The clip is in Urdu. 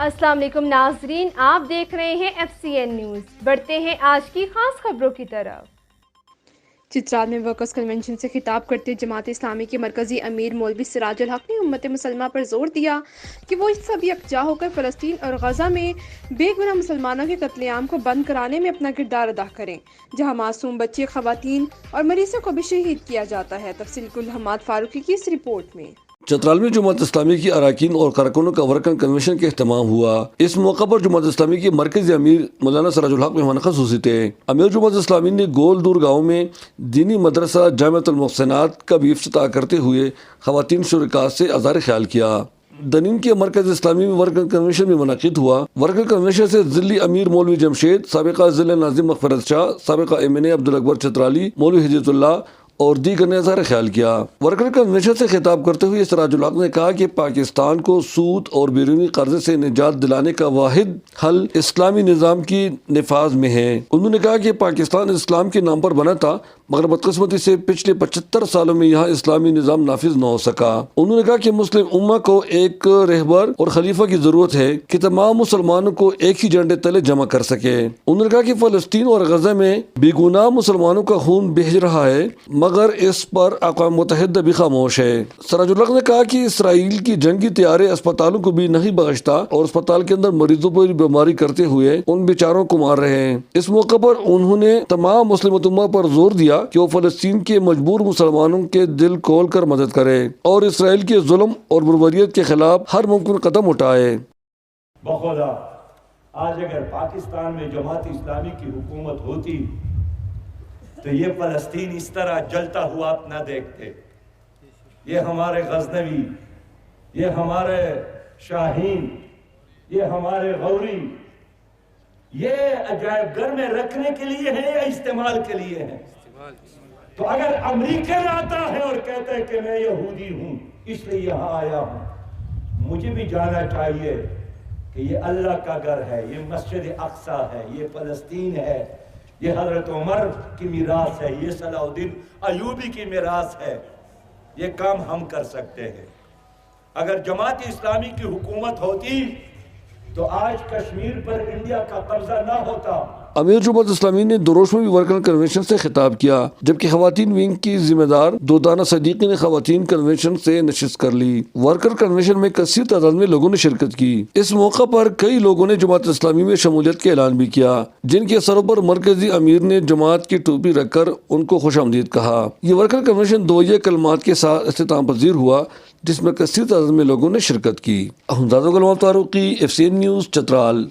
السلام علیکم ناظرین، آپ دیکھ رہے ہیں FCN نیوز۔ بڑھتے ہیں آج کی خاص خبروں کی طرف۔ چترال میں ورکرز کنونشن سے خطاب کرتے جماعت اسلامی کے مرکزی امیر مولوی سراج الحق نے امت مسلمہ پر زور دیا کہ وہ سب یکجا ہو کر فلسطین اور غزہ میں بے گناہ مسلمانوں کے قتل عام کو بند کرانے میں اپنا کردار ادا کریں، جہاں معصوم بچے، خواتین اور مریضوں کو بھی شہید کیا جاتا ہے۔ تفصیل کل حماد فاروقی کی اس رپورٹ میں۔ چترال میں جماعت اسلامی کی اراکین اور کارکنوں کا ورکر کنونشن کا اہتمام ہوا۔ اس موقع پر جماعت اسلامی کے مرکزی امیر مولانا سراج الحق مہمان خصوصی تھے۔ امیر جماعت اسلامی نے گول دور گاؤں میں دینی مدرسہ جامعۃ المحسنات کا بھی افتتاح کرتے ہوئے خواتین شرکاء سے اظہار خیال کیا۔ دنین کے مرکز اسلامی میں ورکر کنونشن بھی منعقد ہوا۔ ورکر کنونشن سے ضلعی امیر مولوی جمشید، سابقہ ضلع ناظم مغفرت شاہ، سابقہ MNA عبدالاکبر چترالی، مولوی ہدایت اللہ اور دیگر نے اظہار خیال کیا۔ ورکر کنونشن سے خطاب کرتے ہوئے سراج الحق نے کہا کہ پاکستان کو سود اور بیرونی قرضے سے نجات دلانے کا واحد حل اسلامی نظام کی نفاذ میں ہے۔ انہوں نے کہا کہ پاکستان اسلام کے نام پر بنا تھا، مگر بدقسمتی سے پچھلے 75 سالوں میں یہاں اسلامی نظام نافذ نہ ہو سکا۔ انہوں نے کہا کہ مسلم امہ کو ایک رہبر اور خلیفہ کی ضرورت ہے کہ تمام مسلمانوں کو ایک ہی جھنڈے تلے جمع کر سکے۔ انہوں نے کہا کہ فلسطین اور غزہ میں بے گناہ مسلمانوں کا خون بہہ رہا ہے، مگر اس پر اقوام متحدہ بھی خاموش ہے۔ سراج الحق نے کہا کہ اسرائیل کی جنگی طیارے اسپتالوں کو بھی نہیں بخشتا اور اسپتال کے اندر مریضوں پر بیماری کرتے ہوئے ان بیچاروں کو مار رہے ہیں۔ اس موقع پر انہوں نے تمام مسلم امہ پر زور دیا کہ وہ فلسطین کے مجبور مسلمانوں کے دل کھول کر مدد کرے اور اسرائیل کے ظلم اور بربریت کے خلاف ہر ممکن قدم اٹھائے۔ بخدا آج اگر پاکستان میں جماعت اسلامی کی حکومت ہوتی تو یہ فلسطین اس طرح جلتا ہوا آپ نہ دیکھتے۔ یہ ہمارے غزنوی، یہ ہمارے شاہین، یہ ہمارے غوری، یہ عجائب گھر میں رکھنے کے لیے ہیں یا استعمال کے لیے ہیں؟ تو اگر امریکن آتا ہے اور کہتا ہے کہ میں یہودی ہوں اس لیے یہاں آیا ہوں، مجھے بھی جانا چاہیے کہ یہ اللہ کا گھر ہے، یہ مسجد اقصی ہے، یہ فلسطین ہے، یہ حضرت عمر کی میراث ہے، یہ صلاح الدین ایوبی کی میراث ہے۔ یہ کام ہم کر سکتے ہیں۔ اگر جماعت اسلامی کی حکومت ہوتی تو آج کشمیر پر انڈیا کا قبضہ نہ ہوتا۔ امیر جماعت اسلامی نے دروش میں بھی ورکر کنونشن سے خطاب کیا، جبکہ خواتین ونگ کی ذمہ دار دودانہ صدیقی نے خواتین کنونشن سے نشست کر لی۔ ورکر کنونشن میں کثیر تعداد میں لوگوں نے شرکت کی۔ اس موقع پر کئی لوگوں نے جماعت اسلامی میں شمولیت کا اعلان بھی کیا، جن کے سروں پر مرکزی امیر نے جماعت کی ٹوپی رکھ کر ان کو خوش آمدید کہا۔ یہ ورکر کنونشن دوئیہ کلمات کے ساتھ اختتام پذیر ہوا، جس میں کثیر تعداد میں لوگوں نے شرکت کی۔ Hammad Farooqui, FCN news, Chitral.